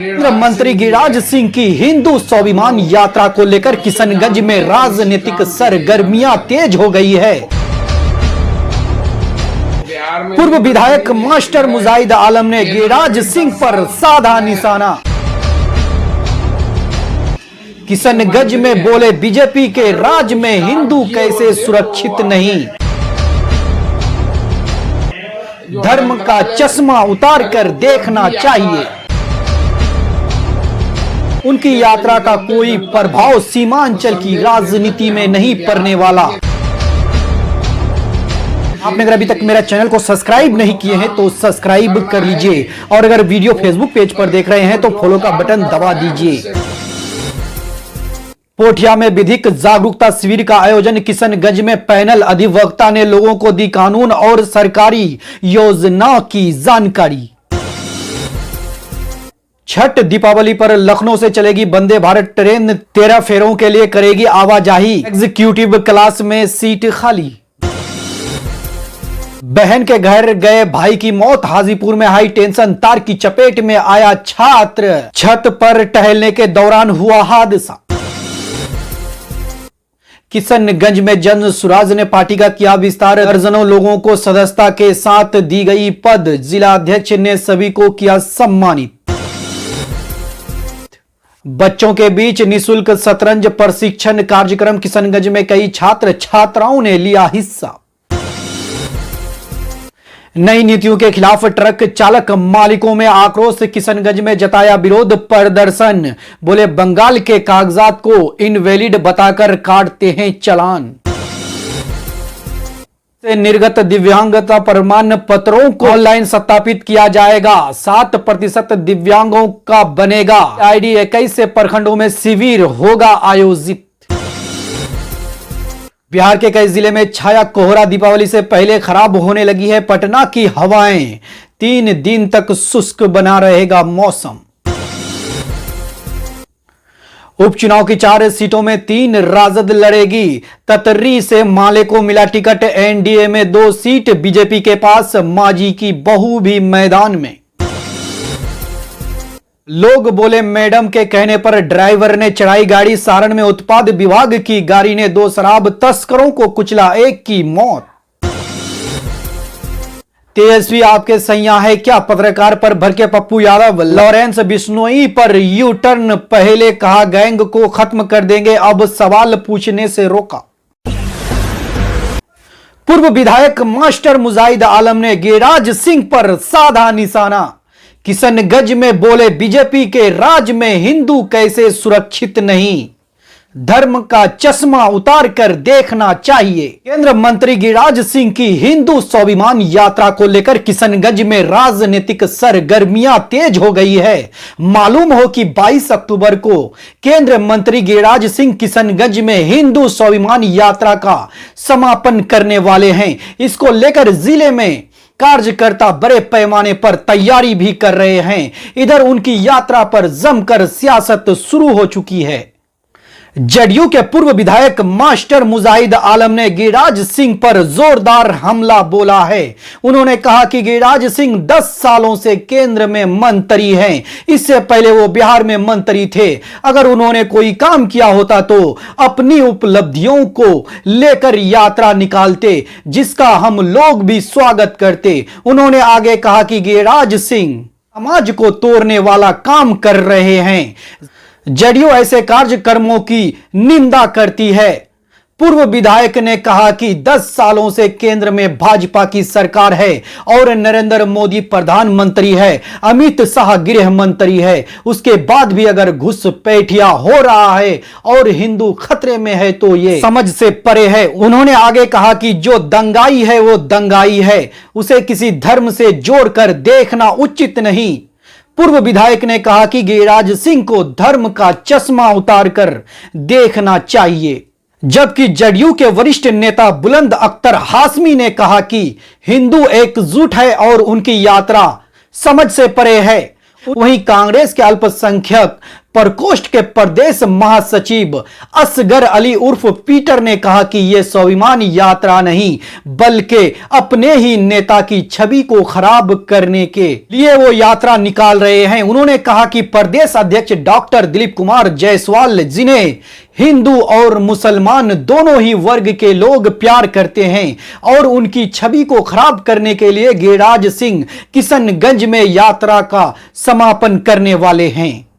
केंद्रीय मंत्री गिरिराज सिंह की हिंदू स्वाभिमान यात्रा को लेकर किशनगंज में राजनीतिक सरगर्मियां तेज हो गई है। पूर्व विधायक मास्टर मुजाहिद आलम ने गिरिराज सिंह पर साधा निशाना। किशनगंज में बोले बीजेपी के राज में हिंदू कैसे सुरक्षित नहीं, धर्म का चश्मा उतार कर देखना चाहिए। उनकी यात्रा का कोई प्रभाव सीमांचल की राजनीति में नहीं पड़ने वाला। आपने अगर अभी तक मेरा चैनल को सब्सक्राइब नहीं किए हैं तो सब्सक्राइब कर लीजिए और अगर वीडियो फेसबुक पेज पर देख रहे हैं तो फॉलो का बटन दबा दीजिए। पोठिया में विधिक जागरूकता शिविर का आयोजन। किशनगंज में पैनल अधिवक्ता ने लोगों को दी कानून और सरकारी योजनाओं की जानकारी। छठ दीपावली पर लखनऊ से चलेगी वंदे भारत ट्रेन, 13 फेरों के लिए करेगी आवाजाही। एग्जीक्यूटिव क्लास में सीट खाली। बहन के घर गए भाई की मौत। हाजीपुर में हाई टेंशन तार की चपेट में आया छात्र, छत पर टहलने के दौरान हुआ हादसा। किशनगंज में जन सुराज ने पार्टी का किया विस्तार। दर्जनों लोगों को सदस्यता के साथ दी गई पद। जिला अध्यक्ष ने सभी को किया सम्मानित। बच्चों के बीच निशुल्क शतरंज प्रशिक्षण कार्यक्रम। किशनगंज में कई छात्र छात्राओं ने लिया हिस्सा। नई नीतियों के खिलाफ ट्रक चालक मालिकों में आक्रोश। किशनगंज में जताया विरोध प्रदर्शन। बोले बंगाल के कागजात को इनवैलिड बताकर काटते हैं चालान। से निर्गत दिव्यांगता प्रमाण पत्रों को ऑनलाइन सत्यापित किया जाएगा। 7% दिव्यांगों का बनेगा आईडी। 21 से प्रखंडों में शिविर होगा आयोजित। बिहार के कई जिले में छाया कोहरा। दीपावली से पहले खराब होने लगी है पटना की हवाएं। 3 दिन तक शुष्क बना रहेगा मौसम। उपचुनाव की 4 सीटों में 3 राजद लड़ेगी। ततरी से माले को मिला टिकट। एनडीए में 2 सीट बीजेपी के पास। माजी की बहू भी मैदान में। लोग बोले मैडम के कहने पर ड्राइवर ने चढ़ाई गाड़ी। सारण में उत्पाद विभाग की गाड़ी ने 2 शराब तस्करों को कुचला, 1 की मौत। तेजस्वी आपके सैया है क्या? पत्रकार पर भड़के पप्पू यादव। लॉरेंस बिश्नोई पर यू टर्न। पहले कहा गैंग को खत्म कर देंगे, अब सवाल पूछने से रोका। पूर्व विधायक मास्टर मुजाहिद आलम ने गिरिराज सिंह पर साधा निशाना। किशनगंज में बोले बीजेपी के राज में हिंदू कैसे सुरक्षित नहीं, धर्म का चश्मा उतार कर देखना चाहिए। केंद्रीय मंत्री गिरिराज सिंह की हिंदू स्वाभिमान यात्रा को लेकर किशनगंज में राजनीतिक सरगर्मियां तेज हो गई है। मालूम हो कि 22 अक्टूबर को केंद्रीय मंत्री गिरिराज सिंह किशनगंज में हिंदू स्वाभिमान यात्रा का समापन करने वाले हैं। इसको लेकर जिले में कार्यकर्ता बड़े पैमाने पर तैयारी भी कर रहे हैं। इधर उनकी यात्रा पर जमकर सियासत शुरू हो चुकी है। जदयू के पूर्व विधायक मास्टर मुजाहिद आलम ने गिरिराज सिंह पर जोरदार हमला बोला है। उन्होंने कहा कि गिरिराज सिंह 10 सालों से केंद्र में मंत्री हैं। इससे पहले वो बिहार में मंत्री थे। अगर उन्होंने कोई काम किया होता तो अपनी उपलब्धियों को लेकर यात्रा निकालते, जिसका हम लोग भी स्वागत करते। उन्होंने आगे कहा कि गिरिराज सिंह समाज को तोड़ने वाला काम कर रहे हैं। जदयू ऐसे कार्यक्रमों की निंदा करती है। पूर्व विधायक ने कहा कि 10 सालों से केंद्र में भाजपा की सरकार है और नरेंद्र मोदी प्रधानमंत्री है, अमित शाह गृह मंत्री है। उसके बाद भी अगर घुसपैठिया हो रहा है और हिंदू खतरे में है तो ये समझ से परे है। उन्होंने आगे कहा कि जो दंगाई है वो दंगाई है, उसे किसी धर्म से जोड़कर देखना उचित नहीं। पूर्व विधायक ने कहा कि गिरिराज सिंह को धर्म का चश्मा उतारकर देखना चाहिए। जबकि जदयू के वरिष्ठ नेता बुलंद अख्तर हाशमी ने कहा कि हिंदू एकजुट है और उनकी यात्रा समझ से परे है। वहीं कांग्रेस के अल्पसंख्यक प्रकोष्ठ के प्रदेश महासचिव असगर अली उर्फ पीटर ने कहा कि यह स्वाभिमान यात्रा नहीं बल्कि अपने ही नेता की छवि को खराब करने के लिए वो यात्रा निकाल रहे हैं। उन्होंने कहा कि प्रदेश अध्यक्ष डॉक्टर दिलीप कुमार जायसवाल, जिन्हें हिंदू और मुसलमान दोनों ही वर्ग के लोग प्यार करते हैं, और उनकी छवि को खराब करने के लिए गिरिराज सिंह किशनगंज में यात्रा का समापन करने वाले हैं।